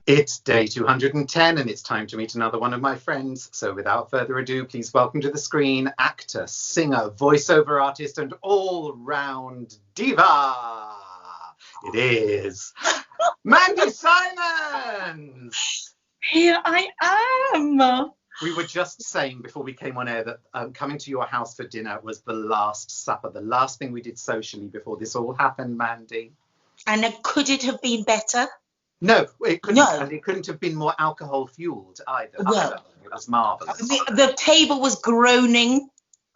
It's day 210 and it's time to meet another one of my friends. So without further ado, please welcome to the screen actor, singer, voiceover artist and all-round diva. It is Mandy Simons. Here I am. We were just saying before we came on air that coming to your house for dinner was the last supper, the last thing we did socially before this all happened, Mandy. And could it have been better? No, it couldn't. No. And it couldn't have been more alcohol fueled either. Well, it was marvellous. The table was groaning.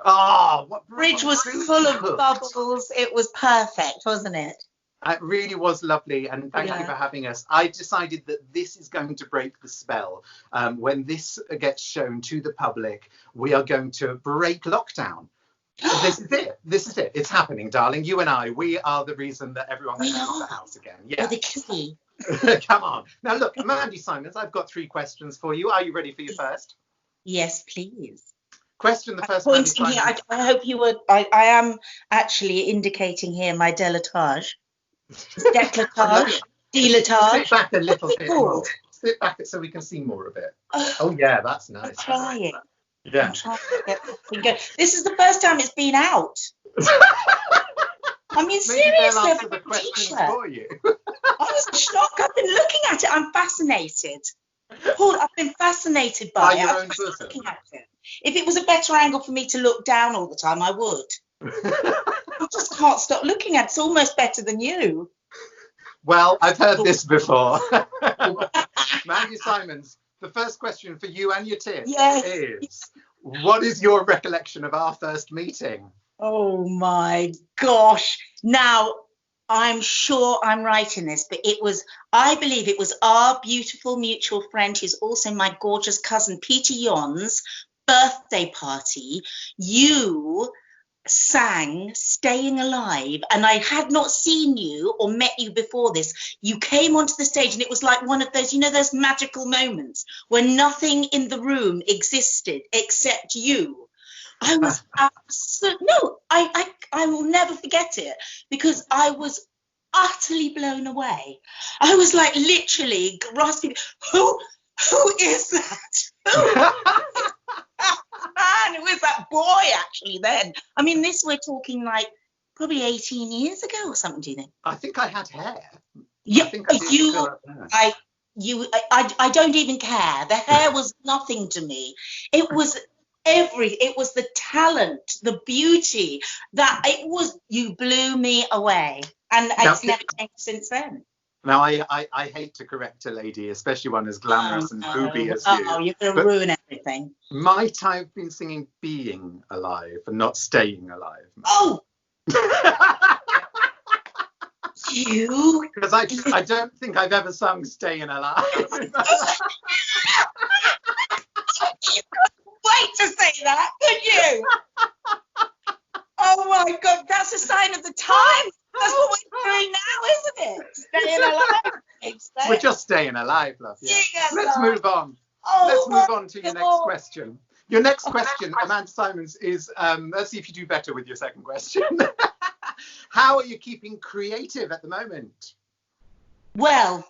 Oh, what fridge was full of bubbles. It was perfect, wasn't it? It really was lovely, and thank you for having us. I decided that this is going to break the spell. When this gets shown to the public, we are going to break lockdown. This is it. This is it. It's happening, darling. You and I, we are the reason that everyone can leave the house again. Yeah. The key. Come on. Now, look, Mandy Simons, I've got 3 questions for you. Are you ready for your first? Yes, please. Question the first one. I hope you would. I am actually indicating here my décolletage. Décolletage. Décolletage. Sit back a little bit more. Sit back so we can see more of it. Oh, yeah, that's nice. I'm trying. Yeah. I'm trying to get this going. This is the first time it's been out. I mean, seriously, answer the questions for you. I was shocked. I've been looking at it. I'm fascinated. Paul, I've been fascinated by it. Your own person. Looking at it. If it was a better angle for me to look down all the time, I would. I just can't stop looking at it. It's almost better than you. Well, I've heard this before. Mandy Simons, the first question for you and your tip is, what is your recollection of our first meeting? Oh my gosh. Now, I'm sure I'm right in this, but I believe it was our beautiful mutual friend, who's also my gorgeous cousin, Peter Yon's birthday party. You sang Staying Alive, and I had not seen you or met you before this. You came onto the stage and it was like one of those, those magical moments when nothing in the room existed except you. I was I will never forget it, because I was utterly blown away. I was like literally grasping, who is that? And it was that boy actually then. I mean, we're talking like probably 18 years ago or something, do you think? I think I had hair. Yeah, I don't even care. The hair was nothing to me. It was it was the talent, the beauty, you blew me away, and it's never changed since then. Now, I hate to correct a lady, especially one as glamorous and booby as you. Oh, you're going to ruin everything. Might I have been singing Being Alive and not Staying Alive? Oh! You? Because I don't think I've ever sung Staying Alive. Wait to say that, could you? Oh my God, that's a sign of the time. That's what we're doing now, isn't it? Staying alive. We're just staying alive, love. Yeah. Let's move on. Let's move on to your next question. Your next question, Amanda Simons, is let's see if you do better with your second question. How are you keeping creative at the moment? Well,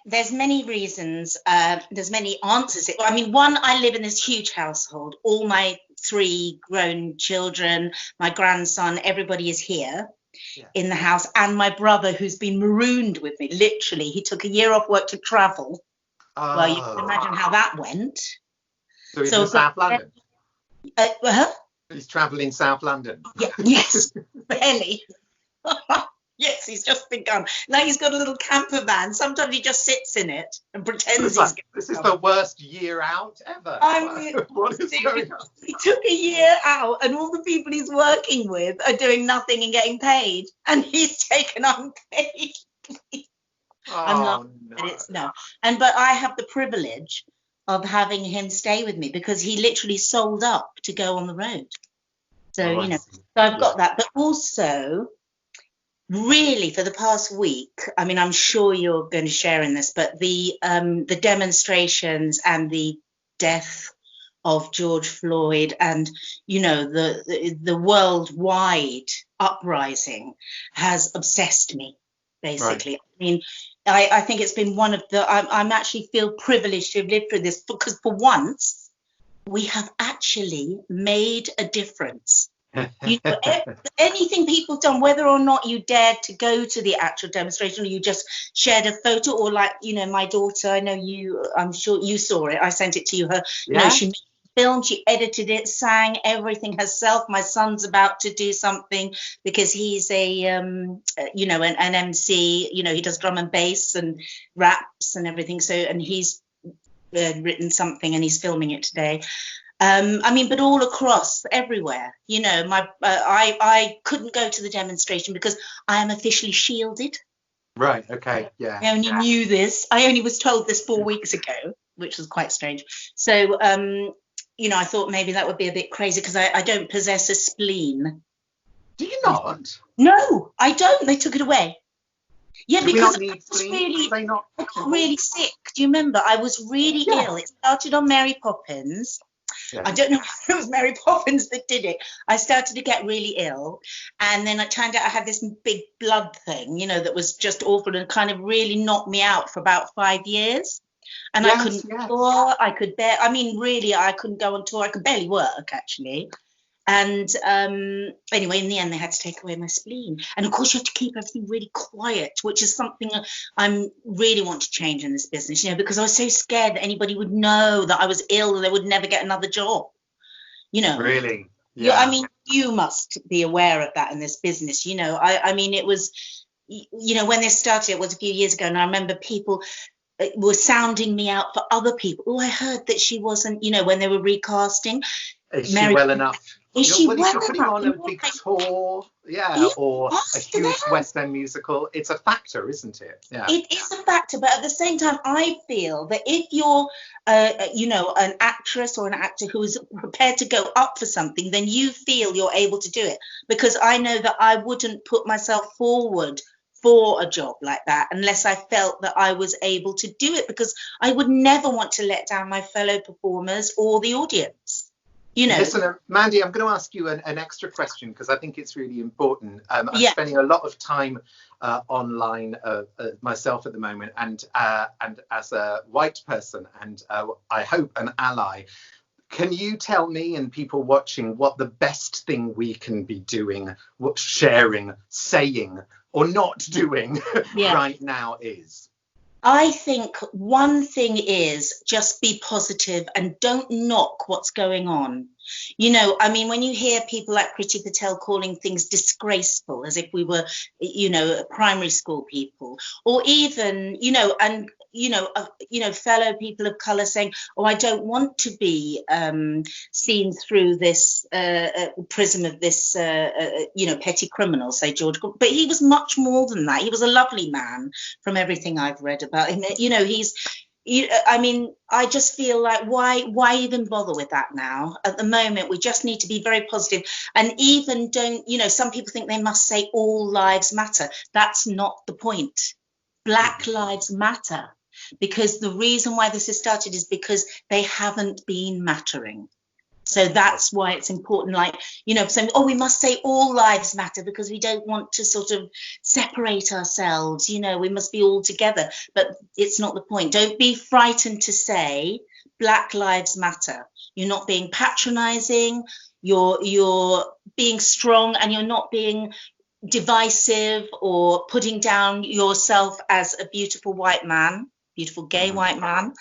there's many reasons. There's many answers. I mean, one, I live in this huge household. All my 3 grown children, my grandson, everybody is here in the house. And my brother, who's been marooned with me, literally, he took a year off work to travel. Well, you can imagine how that went. So he's in South London? He's travelling South London? Yeah, yes, barely. Yes, he's just begun. Now he's got a little camper van. Sometimes he just sits in it and pretends this is the worst year out ever. What is going on? He took a year out, and all the people he's working with are doing nothing and getting paid, and he's taken unpaid. I'm not. No. But I have the privilege of having him stay with me, because he literally sold up to go on the road. So so I've got that, but also, really, for the past week, I mean, I'm sure you're going to share in this, but the demonstrations and the death of George Floyd, and the worldwide uprising has obsessed me, basically. Right. I mean, I think it's been one of the, I'm actually feel privileged to have lived through this, because for once we have actually made a difference. You know, anything people have done, whether or not you dared to go to the actual demonstration, or you just shared a photo, or like, you know, my daughter, I know you, I'm sure you saw it, I sent it to you, you know, she filmed, she edited it, sang everything herself. My son's about to do something because he's a you know, an MC, you know, he does drum and bass and raps and everything, so, and he's written something and he's filming it today. I mean, but all across, everywhere, you know, I couldn't go to the demonstration because I am officially shielded. Right, okay, yeah. I only knew this, I only was told this 4 weeks ago, which was quite strange. So, you know, I thought maybe that would be a bit crazy because I don't possess a spleen. Do you not? No, I don't. They took it away. Yeah, Do because I got really sick. Do you remember? I was really ill. It started on Mary Poppins. Yeah. I don't know if it was Mary Poppins that did it. I started to get really ill, and then it turned out I had this big blood thing, you know, that was just awful and kind of really knocked me out for about 5 years. And I couldn't tour, I mean, really, I couldn't go on tour. I could barely work, actually. And anyway, in the end, they had to take away my spleen. And of course, you have to keep everything really quiet, which is something I really want to change in this business, you know, because I was so scared that anybody would know that I was ill and they would never get another job, you know. Really? Yeah. I mean, you must be aware of that in this business, you know. I mean, it was, you know, when this started, it was a few years ago, and I remember people were sounding me out for other people. Oh, I heard that she wasn't, you know, when they were recasting. Is she well enough? Is she well enough? Putting on a big tour, or a huge West End musical. It's a factor, isn't it? Yeah. It is a factor, but at the same time, I feel that if you're, you know, an actress or an actor who is prepared to go up for something, then you feel you're able to do it. Because I know that I wouldn't put myself forward for a job like that unless I felt that I was able to do it, because I would never want to let down my fellow performers or the audience. You know. Listen, Mandy, I'm going to ask you an extra question because I think it's really important. I'm spending a lot of time online myself at the moment, and as a white person, and I hope an ally. Can you tell me and people watching what the best thing we can be doing, what sharing, saying, or not doing right now is? I think one thing is just be positive and don't knock what's going on. You know, I mean, when you hear people like Priti Patel calling things disgraceful, as if we were, you know, primary school people, or even, you know, and, you know, fellow people of colour saying, oh, I don't want to be seen through this prism of this, you know, petty criminal, say George. But he was much more than that. He was a lovely man from everything I've read about him. You know, I mean, I just feel like why even bother with that now? At the moment, we just need to be very positive, and even don't, you know, some people think they must say all lives matter. That's not the point. Black lives matter, because the reason why this has started is because they haven't been mattering. So that's why it's important, like, you know, saying, oh, we must say all lives matter because we don't want to sort of separate ourselves, you know, we must be all together. But it's not the point. Don't be frightened to say Black lives matter. You're not being patronizing, you're being strong, and you're not being divisive or putting down yourself as a beautiful white man, beautiful gay white man.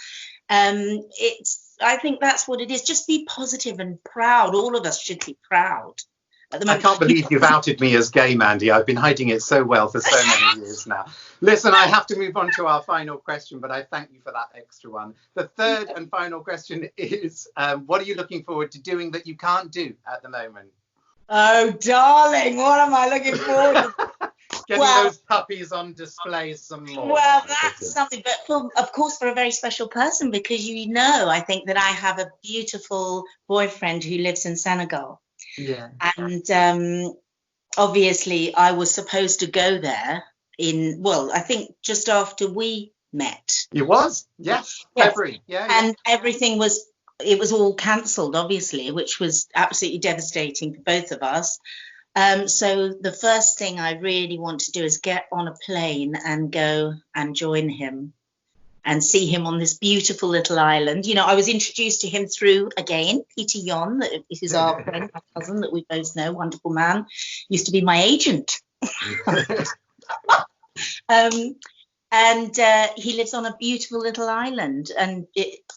I think that's what it is. Just be positive and proud. All of us should be proud. At the moment. I can't believe you've outed me as gay, Mandy. I've been hiding it so well for so many years now. Listen, I have to move on to our final question, but I thank you for that extra one. The third and final question is, what are you looking forward to doing that you can't do at the moment? Oh, darling, what am I looking forward to? Getting those puppies on display some more. Well, that's something, but of course for a very special person, because you know, I think that I have a beautiful boyfriend who lives in Senegal. Yeah. And obviously I was supposed to go there I think just after we met. It was? Yes. February. Yeah. And everything it was all cancelled, obviously, which was absolutely devastating for both of us. So the first thing I really want to do is get on a plane and go and join him and see him on this beautiful little island. You know, I was introduced to him through, again, Peter Yon, that is our friend, our cousin that we both know, wonderful man, used to be my agent. And he lives on a beautiful little island, and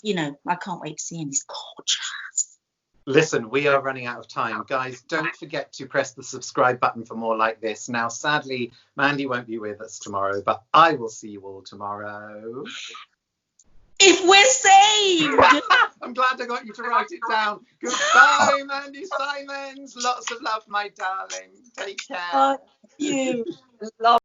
you know, I can't wait to see him. He's gorgeous. Listen, we are running out of time. Guys, don't forget to press the subscribe button for more like this. Now, sadly, Mandy won't be with us tomorrow, but I will see you all tomorrow. If we're saved! I'm glad I got you to write it down. Goodbye, Mandy Simons. Lots of love, my darling. Take care. You. Love